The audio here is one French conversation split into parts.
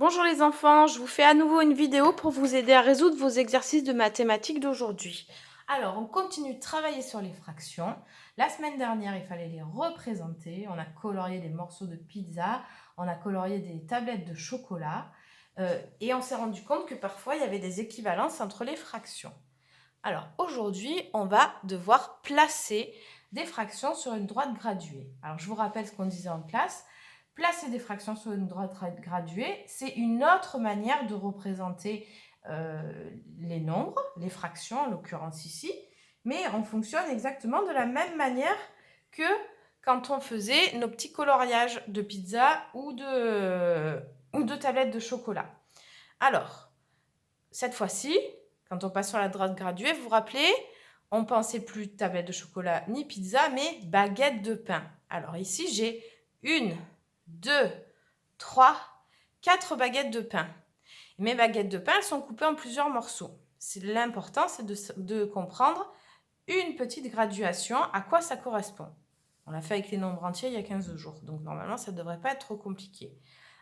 Bonjour les enfants, je vous fais à nouveau une vidéo pour vous aider à résoudre vos exercices de mathématiques d'aujourd'hui. Alors, on continue de travailler sur les fractions. La semaine dernière, il fallait les représenter. On a colorié des morceaux de pizza, on a colorié des tablettes de chocolat et on s'est rendu compte que parfois, il y avait des équivalences entre les fractions. Alors, aujourd'hui, on va devoir placer des fractions sur une droite graduée. Alors, je vous rappelle ce qu'on disait en classe. Placer des fractions sur une droite graduée, c'est une autre manière de représenter les nombres, les fractions en l'occurrence ici, mais on fonctionne exactement de la même manière que quand on faisait nos petits coloriages de pizza ou de tablettes de chocolat. Alors, cette fois-ci, quand on passe sur la droite graduée, vous vous rappelez, on pensait plus tablette de chocolat ni pizza, mais baguette de pain. Alors ici, j'ai 1, 2, 3, 4 baguettes de pain. Mes baguettes de pain sont coupées en plusieurs morceaux. L'important, c'est de comprendre une petite graduation, à quoi ça correspond. On l'a fait avec les nombres entiers il y a 15 jours, donc normalement, ça ne devrait pas être trop compliqué.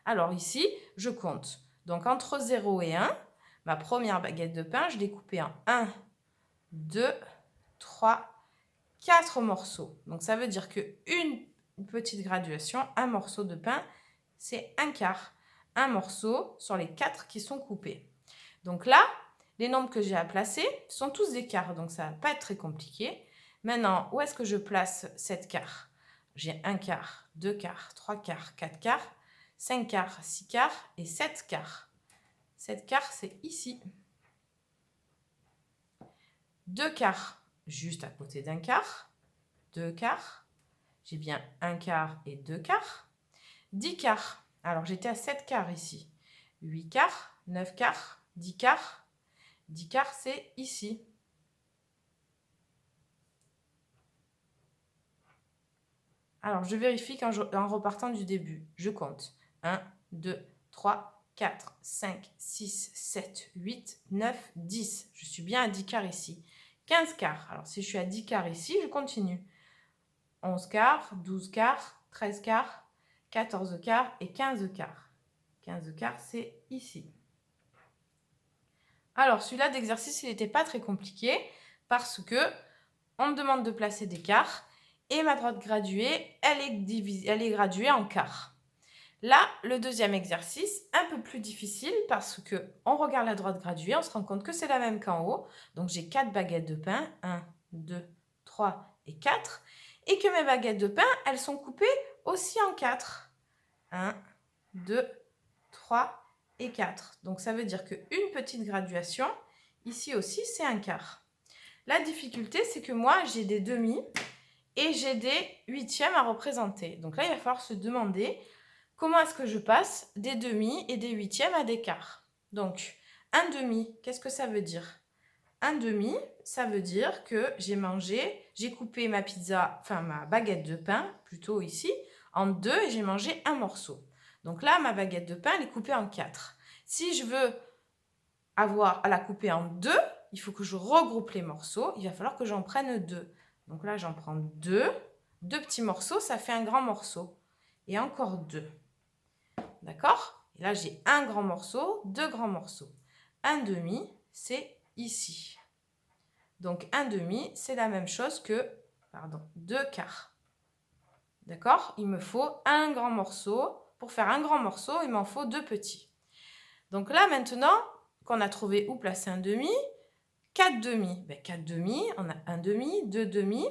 Alors ici, je compte. Donc entre 0 et 1, ma première baguette de pain, je l'ai coupée en 1, 2, 3, 4 morceaux. Donc ça veut dire qu'une petite graduation, un morceau de pain, c'est un quart. Un morceau sur les 4 qui sont coupés. Donc là, les nombres que j'ai à placer sont tous des quarts, donc ça ne va pas être très compliqué. Maintenant, où est-ce que je place 7 quarts? J'ai 1 quart, 2 quarts, 3 quarts, 4 quarts, 5 quarts, 6 quarts et 7 quarts. 7 quarts, c'est ici. 2 quarts, juste à côté d'un quart. 2 quarts. J'ai bien 1 quart et 2 quarts. 10 quarts. Alors, j'étais à 7 quarts ici. 8 quarts, 9 quarts, 10 quarts. 10 quarts, c'est ici. Alors, je vérifie en repartant du début. Je compte. 1, 2, 3, 4, 5, 6, 7, 8, 9, 10. Je suis bien à 10 quarts ici. 15 quarts. Alors, si je suis à 10 quarts ici, je continue. 11 quarts, 12 quarts, 13 quarts, 14 quarts et 15 quarts. 15 quarts, c'est ici. Alors, celui-là d'exercice, il n'était pas très compliqué parce que on me demande de placer des quarts et ma droite graduée, elle est graduée en quarts. Là, le deuxième exercice, un peu plus difficile parce que on regarde la droite graduée, on se rend compte que c'est la même qu'en haut. Donc, j'ai 4 baguettes de pain, 1, 2, 3 et 4. Et que mes baguettes de pain, elles sont coupées aussi en 4. 1, 2, 3 et 4. Donc, ça veut dire qu'une petite graduation, ici aussi, c'est un quart. La difficulté, c'est que moi, j'ai des demi et j'ai des huitièmes à représenter. Donc là, il va falloir se demander comment est-ce que je passe des demi et des huitièmes à des quarts. Donc, un demi, qu'est-ce que ça veut dire? Un demi, ça veut dire que j'ai coupé ma pizza, enfin ma baguette de pain, plutôt ici, en deux et j'ai mangé un morceau. Donc là, ma baguette de pain, elle est coupée en 4. Si je veux avoir à la couper en 2, il faut que je regroupe les morceaux. Il va falloir que j'en prenne 2. Donc là, j'en prends 2. 2 petits morceaux, ça fait un grand morceau. Et encore 2. D'accord? Et là, j'ai un grand morceau, 2 grands morceaux. Un demi, c'est ici. Donc, un demi, c'est la même chose que 2 quarts. D'accord? Il me faut un grand morceau. Pour faire un grand morceau, il m'en faut 2 petits. Donc là, maintenant qu'on a trouvé où placer un demi, 4 demi. 4 demi, on a un demi, 2 demi,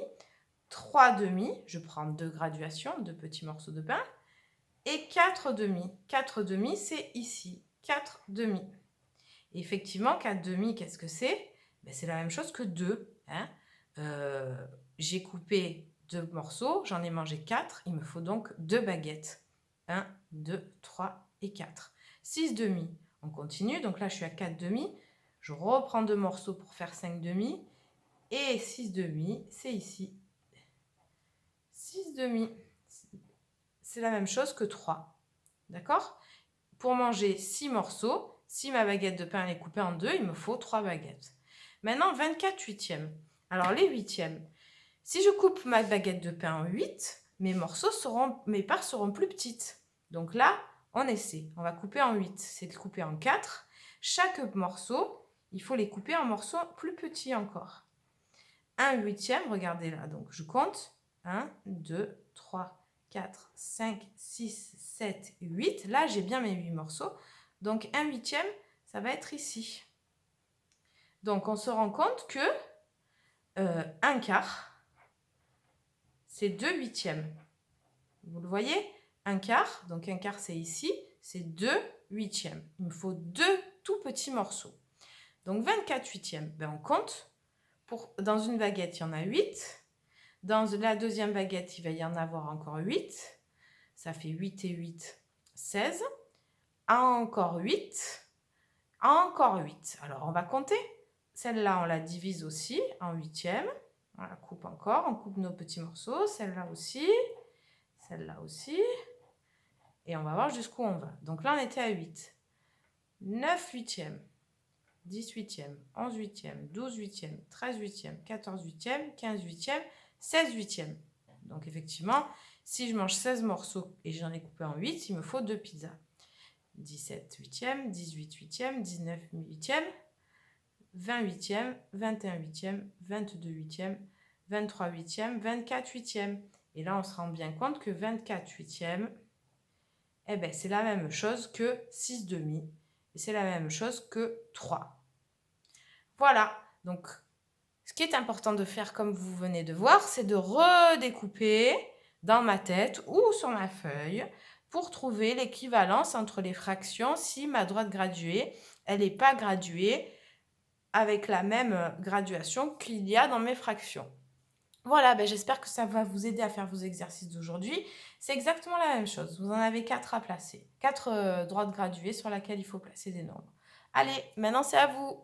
3 demi. Je prends 2 graduations, 2 petits morceaux de pain. Et 4 demi. 4 demi, c'est ici. 4 demi. Et effectivement, 4 demi, qu'est-ce que c'est? C'est la même chose que 2. Hein. J'ai coupé 2 morceaux, j'en ai mangé 4. Il me faut donc 2 baguettes. 1, 2, 3 et 4. 6 demi. On continue. Donc là, je suis à 4 demi. Je reprends 2 morceaux pour faire 5 demi. Et 6 demi, c'est ici. 6 demi. C'est la même chose que 3. D'accord? Pour manger 6 morceaux, si ma baguette de pain est coupée en 2, il me faut 3 baguettes. Maintenant, 24 huitièmes. Alors, les huitièmes. Si je coupe ma baguette de pain en 8, mes parts seront plus petites. Donc là, On essaie. On va couper en 8. C'est de couper en 4. Chaque morceau, il faut les couper en morceaux plus petits encore. 1/8, regardez là. Donc, je compte. 1, 2, 3, 4, 5, 6, 7, 8. Là, j'ai bien mes 8 morceaux. Donc, 1/8, ça va être ici. Donc, on se rend compte que 1/4, c'est 2/8. Vous le voyez? 1/4, donc 1/4 c'est ici, c'est 2/8. Il me faut 2 tout petits morceaux. Donc 24/8, ben on compte. Dans une baguette, il y en a 8. Dans la deuxième baguette, il va y en avoir encore 8. Ça fait 8 et 8, 16. Encore 8. Encore 8. Alors on va compter. Celle-là, on la divise aussi en 8e. On la coupe encore, on coupe nos petits morceaux. Celle-là aussi. Celle-là aussi. Et on va voir jusqu'où on va. Donc là, on était à 8. 9/8, 10/8, 11/8, 12/8, 13/8, 14/8, 15/8, 16/8. Donc effectivement, si je mange 16 morceaux et j'en ai coupé en 8, il me faut 2 pizzas. 17/8, 18/8, 19/8, 20/8, 21/8, 22/8, 23/8, 24/8. Et là, on se rend bien compte que 24/8, eh ben, c'est la même chose que 6/2. Et c'est la même chose que 3. Voilà. Donc, ce qui est important de faire, comme vous venez de voir, c'est de redécouper dans ma tête ou sur ma feuille pour trouver l'équivalence entre les fractions si ma droite graduée, elle n'est pas graduée avec la même graduation qu'il y a dans mes fractions. Voilà, ben j'espère que ça va vous aider à faire vos exercices d'aujourd'hui. C'est exactement la même chose. Vous en avez 4 à placer. 4 droites graduées sur lesquelles il faut placer des nombres. Allez, maintenant c'est à vous.